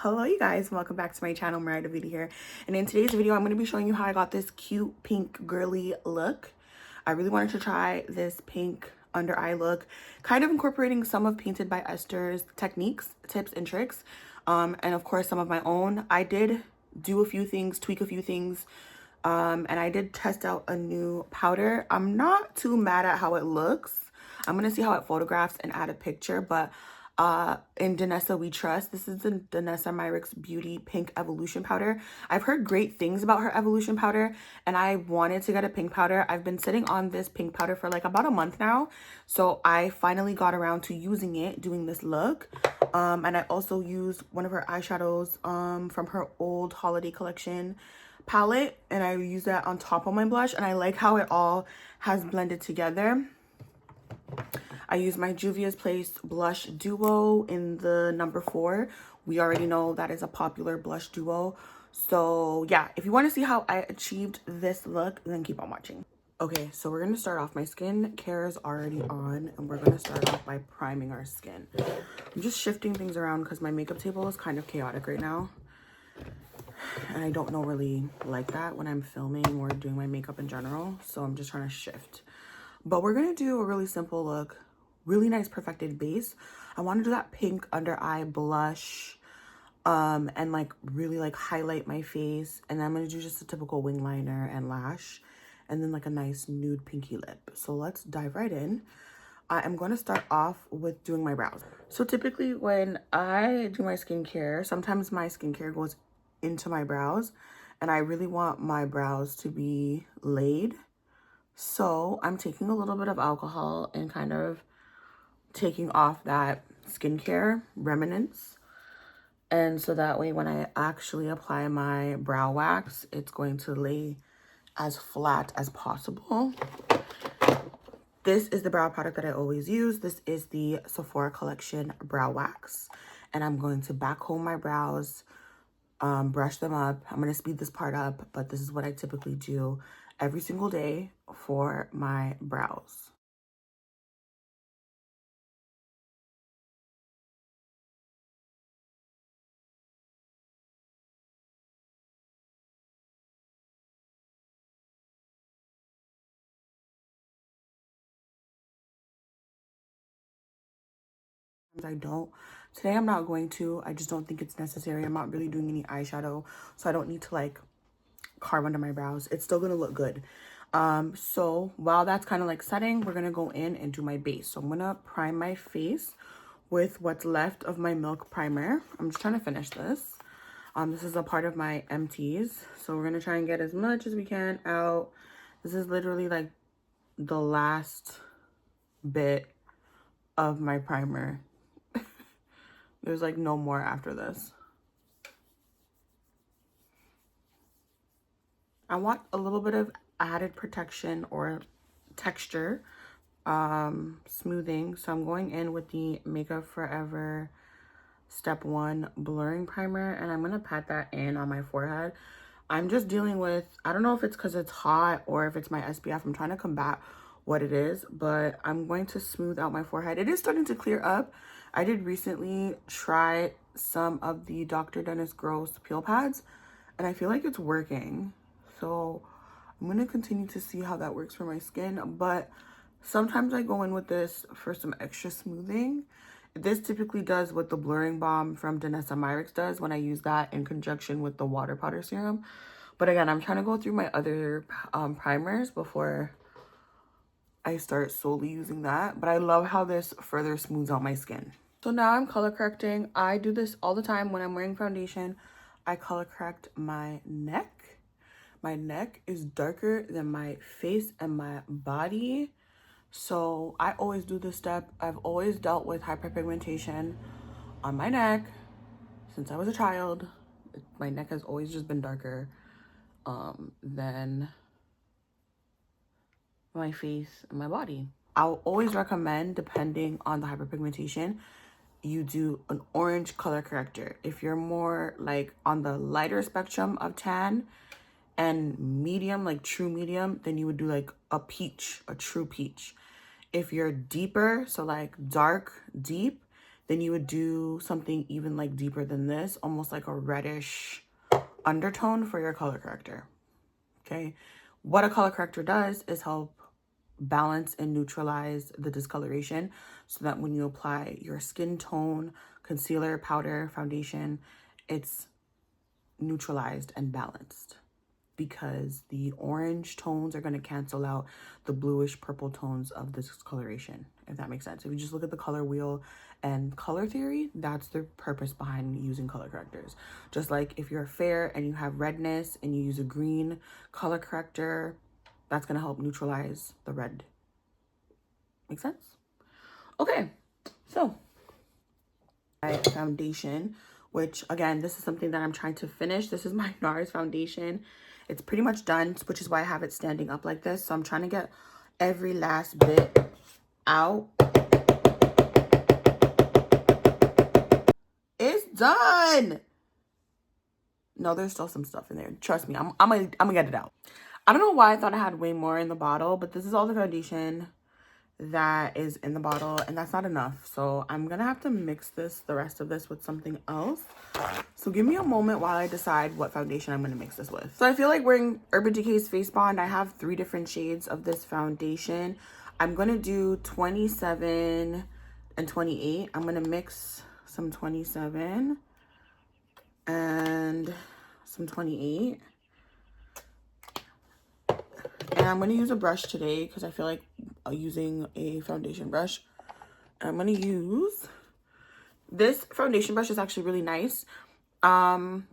Hello you guys, welcome back to my channel. Marita Beauty here, and in today's video I'm going to be showing you how I got this cute pink girly look. I really wanted to try this pink under eye look, kind of incorporating some of Painted by Esther's techniques, tips, and tricks, and of course some of my own. I did do a few things, tweak a few things, and I did test out a new powder. I'm not too mad at how it looks. I'm gonna see how it photographs and add a picture, but in Danessa We Trust, this is the Danessa Myricks Beauty Pink Evolution Powder. I've heard great things about her Evolution Powder, and I wanted to get a pink powder. I've been sitting on this pink powder for like about a month now, so I finally got around to using it, doing this look. And I also used one of her eyeshadows from her old holiday collection palette, and I use that on top of my blush, and I like how it all has blended together. I use my Juvia's Place blush duo in the number 4. We already know that is a popular blush duo. So yeah, if you want to see how I achieved this look, then keep on watching. Okay, so we're going to start off. My skin care is already on, and we're going to start off by priming our skin. I'm just shifting things around because my makeup table is kind of chaotic right now. And I don't really like that when I'm filming or doing my makeup in general. So I'm just trying to shift. But we're going to do a really simple look. Really nice perfected base. I want to do that pink under eye blush. And like really like highlight my face. And then I'm going to do just a typical wing liner and lash. And then like a nice nude pinky lip. So let's dive right in. I am going to start off with doing my brows. So typically when I do my skincare, sometimes my skincare goes into my brows, and I really want my brows to be laid. So I'm taking a little bit of alcohol and kind of taking off that skincare remnants. And so that way when I actually apply my brow wax, it's going to lay as flat as possible. This is the brow product that I always use. This is the Sephora Collection Brow Wax. And I'm going to backcomb my brows, brush them up. I'm going to speed this part up, but this is what I typically do every single day for my brows. I don't. Today I'm not going to. I just don't think it's necessary. I'm not really doing any eyeshadow, so I don't need to like carve under my brows. It's still going to look good. So while that's kind of like setting, we're going to go in and do my base. So I'm going to prime my face with what's left of my Milk primer. I'm just trying to finish this. This is a part of my empties. So we're going to try and get as much as we can out. This is literally like the last bit of my primer. There's like no more after this. I want a little bit of added protection or texture, smoothing. So I'm going in with the Makeup Forever Step 1 Blurring Primer, and I'm going to pat that in on my forehead. I'm just dealing with, I don't know if it's because it's hot or if it's my SPF. I'm trying to combat what it is, but I'm going to smooth out my forehead. It is starting to clear up. I did recently try some of the Dr. Dennis Gross peel pads, and I feel like it's working. So I'm going to continue to see how that works for my skin, but sometimes I go in with this for some extra smoothing. This typically does what the blurring balm from Danessa Myricks does when I use that in conjunction with the water powder serum. But again, I'm trying to go through my other primers before I start solely using that. But I love how this further smooths out my skin. So now I'm color correcting. I do this all the time when I'm wearing foundation. I color correct my neck. My neck is darker than my face and my body. So I always do this step. I've always dealt with hyperpigmentation on my neck since I was a child. My neck has always just been darker than my face and my body. I'll always recommend, depending on the hyperpigmentation, you do an orange color corrector. If you're more like on the lighter spectrum of tan and medium, like true medium, then you would do like a peach, a true peach. If you're deeper, so like dark, deep, then you would do something even like deeper than this, almost like a reddish undertone for your color corrector. Okay, what a color corrector does is help balance and neutralize the discoloration so that when you apply your skin tone, concealer, powder, foundation, it's neutralized and balanced, because the orange tones are going to cancel out the bluish purple tones of the discoloration, if that makes sense. If you just look at the color wheel and color theory, that's the purpose behind using color correctors. Just like if you're fair and you have redness and you use a green color corrector, that's going to help neutralize the red. Make sense? Okay, so my foundation, which again, this is something that I'm trying to finish. This is my NARS foundation. It's pretty much done, which is why I have it standing up like this. So I'm trying to get every last bit out. It's done. No, there's still some stuff in there. Trust me, I'm gonna get it out. I don't know why I thought I had way more in the bottle, but this is all the foundation that is in the bottle, and that's not enough. So I'm gonna have to mix the rest of this with something else. So give me a moment while I decide what foundation I'm gonna mix this with. So I feel like wearing Urban Decay's Face Bond. I have 3 different shades of this foundation. I'm gonna do 27 and 28. I'm gonna mix some 27 and some 28. And I'm going to use a brush today because I feel like using a foundation brush. I'm going to use this foundation brush. Is actually really nice.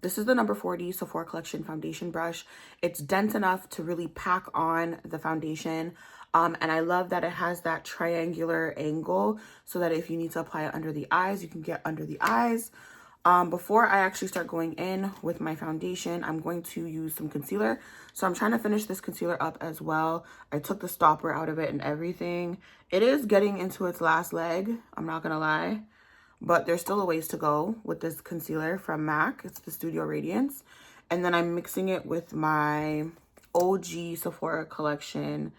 This is the number 40 Sephora Collection foundation brush. It's dense enough to really pack on the foundation. And I love that it has that triangular angle so that if you need to apply it under the eyes, you can get under the eyes. Before I actually start going in with my foundation, I'm going to use some concealer. So I'm trying to finish this concealer up as well. I took the stopper out of it and everything. It is getting into its last leg, I'm not gonna lie. But there's still a ways to go with this concealer from MAC. It's the Studio Radiance. And then I'm mixing it with my OG Sephora Collection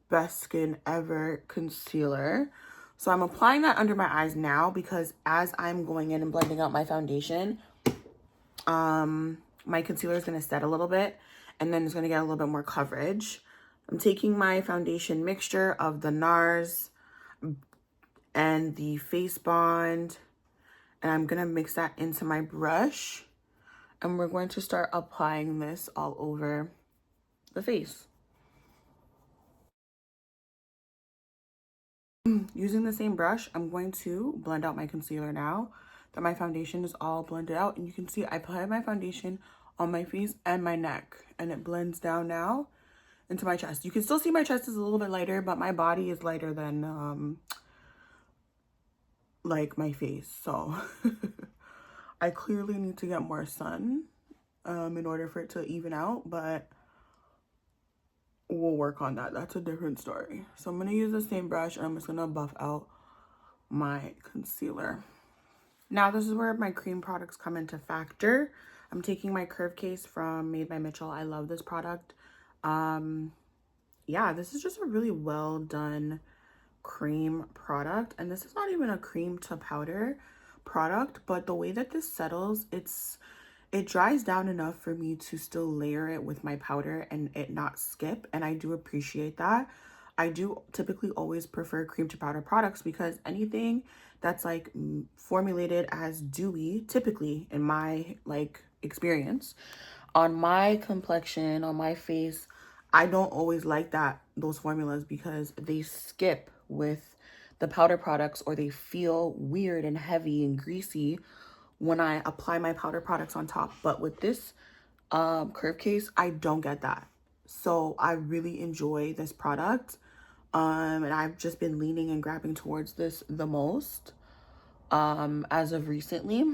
Best Skin Ever concealer. So I'm applying that under my eyes now because as I'm going in and blending out my foundation, my concealer is going to set a little bit and then it's going to get a little bit more coverage. I'm taking my foundation mixture of the NARS and the Face Bond, and I'm going to mix that into my brush. And we're going to start applying this all over the face. Using the same brush, I'm going to blend out my concealer now that my foundation is all blended out. And you can see I applied my foundation on my face and my neck, and it blends down now into my chest. You can still see my chest is a little bit lighter, but my body is lighter than like my face. So I clearly need to get more sun in order for it to even out, but we'll work on that. That's a different story. So I'm going to use the same brush and I'm just going to buff out my concealer. Now this is where my cream products come into factor. I'm taking my curve case from Made by Mitchell. I love this product. Yeah, this is just a really well done cream product. And this is not even a cream to powder product, but the way that this settles, it dries down enough for me to still layer it with my powder and it not skip, and I do appreciate that. I do typically always prefer cream to powder products because anything that's like formulated as dewy, typically in my like experience, on my complexion, on my face, I don't always like those formulas because they skip with the powder products or they feel weird and heavy and greasy when I apply my powder products on top. But with this curve case, I don't get that. So I really enjoy this product. And I've just been leaning and grabbing towards this the most as of recently.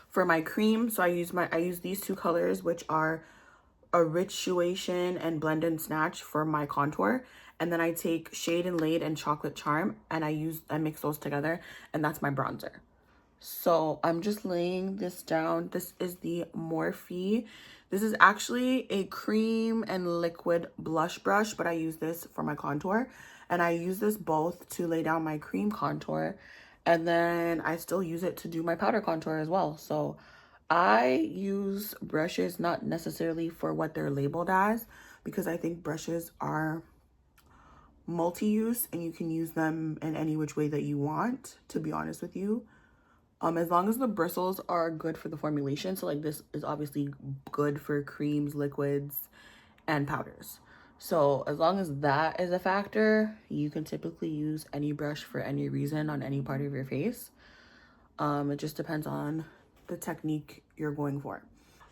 For my cream, so I use these 2 colors, which are Rituation and Blend and Snatch for my contour. And then I take Shade and Laid and Chocolate Charm and I mix those together, and that's my bronzer. So I'm just laying this down. This is the Morphe. This is actually a cream and liquid blush brush, but I use this for my contour. And I use this both to lay down my cream contour And then I still use it to do my powder contour as well. So I use brushes not necessarily for what they're labeled as, because I think brushes are multi-use and you can use them in any which way that you want, to be honest with you. As long as the bristles are good for the formulation. So like this is obviously good for creams, liquids, and powders. So as long as that is a factor, you can typically use any brush for any reason on any part of your face. It just depends on the technique you're going for.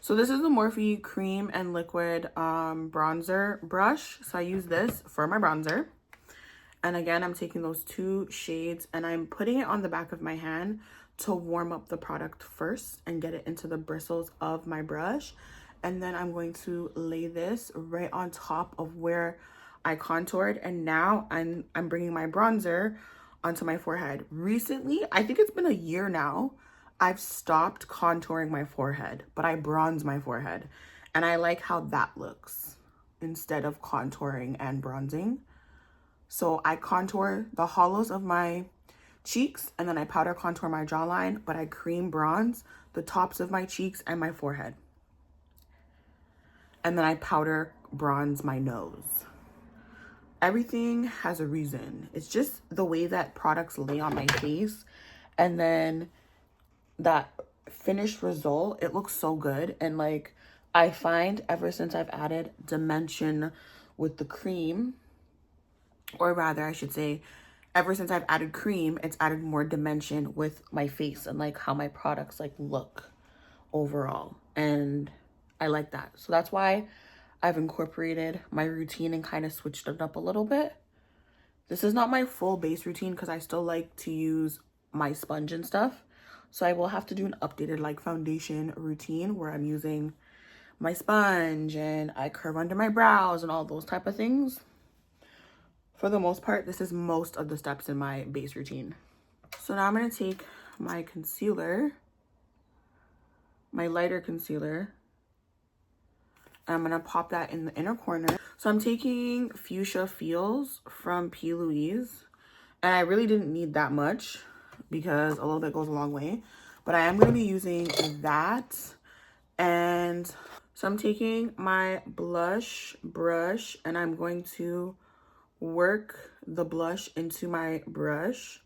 So this is the Morphe cream and liquid bronzer brush. So I use this for my bronzer. And again, I'm taking those two shades and I'm putting it on the back of my hand to warm up the product first and get it into the bristles of my brush. And then I'm going to lay this right on top of where I contoured. And now I'm bringing my bronzer onto my forehead. Recently, I think it's been a year now, I've stopped contouring my forehead, but I bronze my forehead. And I like how that looks instead of contouring and bronzing. So I contour the hollows of my cheeks and then I powder contour my jawline, but I cream bronze the tops of my cheeks and my forehead. And then I powder bronze my nose. Everything has a reason. It's just the way that products lay on my face. And then that finished result, it looks so good. And like, I find ever since I've added dimension with the cream, or rather I should say, ever since I've added cream, it's added more dimension with my face and like how my products like look overall. And I like that. So that's why I've incorporated my routine and kind of switched it up a little bit. This is not my full base routine because I still like to use my sponge and stuff. So I will have to do an updated like foundation routine where I'm using my sponge and I curve under my brows and all those type of things. For the most part, this is most of the steps in my base routine. So now I'm going to take my concealer, my lighter concealer, and I'm going to pop that in the inner corner. So I'm taking Fuchsia Feels from P. Louise, and I really didn't need that much because a little bit goes a long way, but I am going to be using that. And so I'm taking my blush brush and I'm going to work the blush into my brush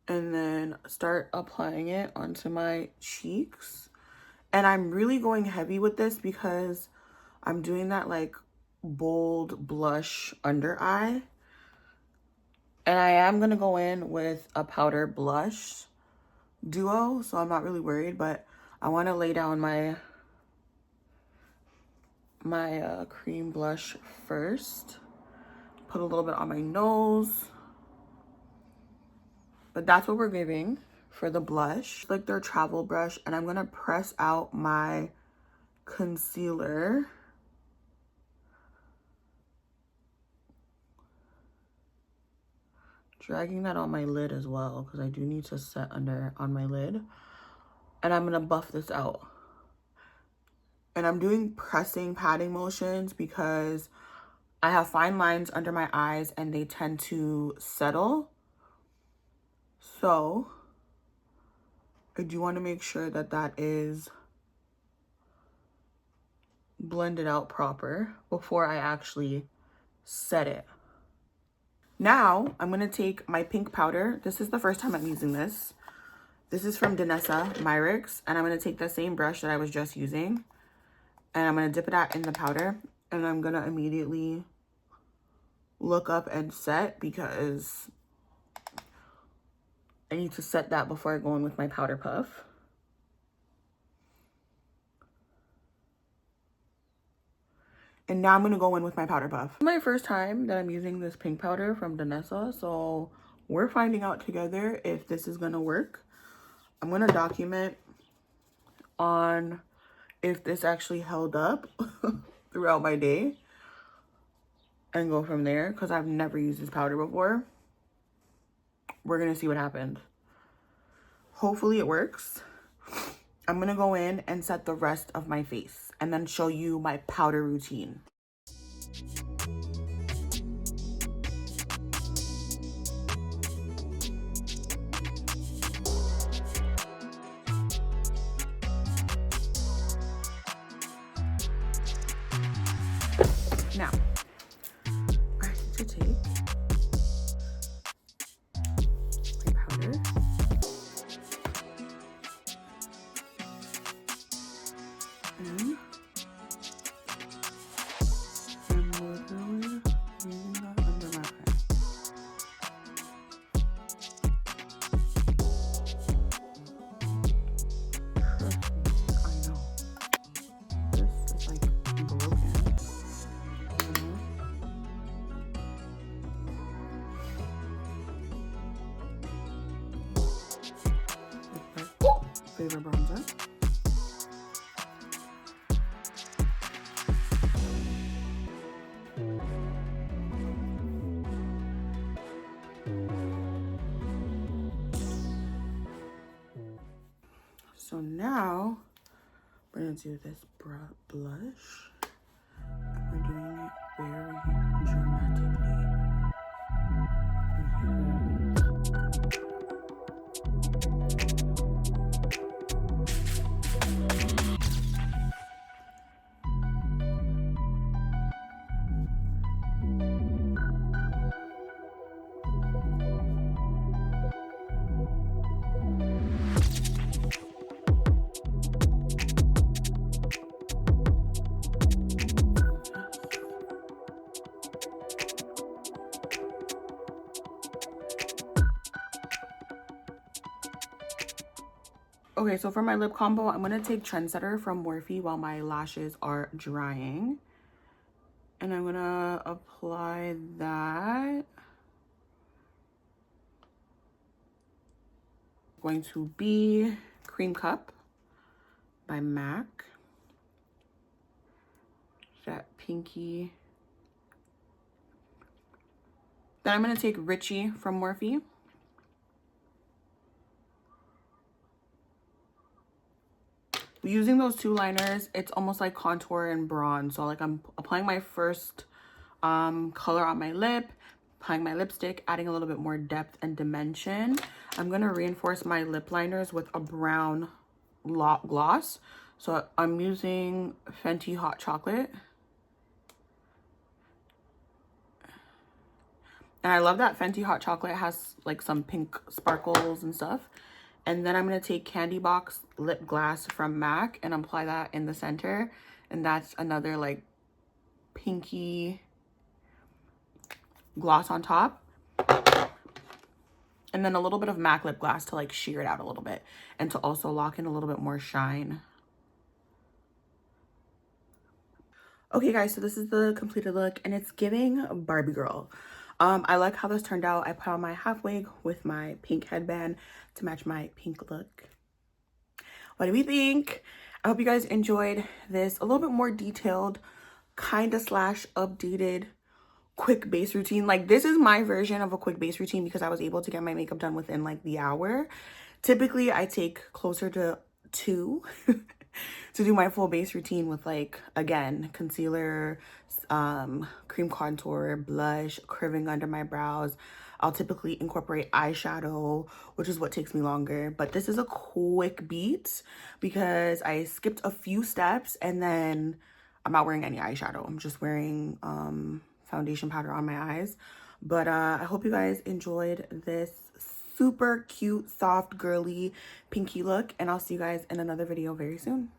and then start applying it onto my cheeks. And I'm really going heavy with this because I'm doing that like bold blush under eye. And I am going to go in with a powder blush duo, so I'm not really worried, but I want to lay down my cream blush first. Put a little bit on my nose. But that's what we're giving for the blush. Like their travel brush, and I'm gonna press out my concealer. Dragging that on my lid as well, because I do need to set under on my lid. And I'm gonna buff this out. And I'm doing pressing patting motions because I have fine lines under my eyes and they tend to settle. So I do want to make sure that that is blended out proper before I actually set it. Now I'm going to take my pink powder. This is the first time I'm using this. This is from Danessa Myricks, and I'm going to take the same brush that I was just using and I'm going to dip it out in the powder, and I'm going to immediately look up and set because I need to set that before I go in with my powder puff. And now I'm going to go in with my powder puff. This is my first time that I'm using this pink powder from Danessa, so we're finding out together if this is going to work. I'm going to document on if this actually held up throughout my day and go from there because I've never used this powder before. We're going to see what happened. Hopefully it works. I'm going to go in and set the rest of my face and then show you my powder routine. Now, I need to take my powder. And I'm literally using that under my eye. I know. This is like broken. It's my favorite bronzer. So now we're gonna do this blush. We're doing it very dramatically. Okay, so for my lip combo, I'm gonna take Trendsetter from Morphe while my lashes are drying. And I'm gonna apply that. Going to be Cream Cup by MAC. That pinky. Then I'm gonna take Richie from Morphe. Using those two liners, it's almost like contour and bronze. So like I'm applying my first color on my lip, applying my lipstick, adding a little bit more depth and dimension. I'm gonna reinforce my lip liners with a brown gloss. So I'm using Fenty Hot Chocolate. And I love that Fenty Hot Chocolate has like some pink sparkles and stuff. And then I'm going to take Candy Box Lip Glass from MAC and apply that in the center. And that's another like pinky gloss on top. And then a little bit of MAC lip gloss to like sheer it out a little bit. And to also lock in a little bit more shine. Okay guys, so this is the completed look and it's giving Barbie girl. I like how this turned out. I put on my half wig with my pink headband to match my pink look. What do we think? I hope you guys enjoyed this a little bit more detailed, kind of slash updated quick base routine. Like this is my version of a quick base routine because I was able to get my makeup done within like the hour. Typically I take closer to 2 to do my full base routine with like, again, concealer, cream contour, blush, curving under my brows. I'll typically incorporate eyeshadow, which is what takes me longer. But this is a quick beat because I skipped a few steps and then I'm not wearing any eyeshadow. I'm just wearing foundation powder on my eyes. But I hope you guys enjoyed this super cute, soft, girly, pinky look. And I'll see you guys in another video very soon.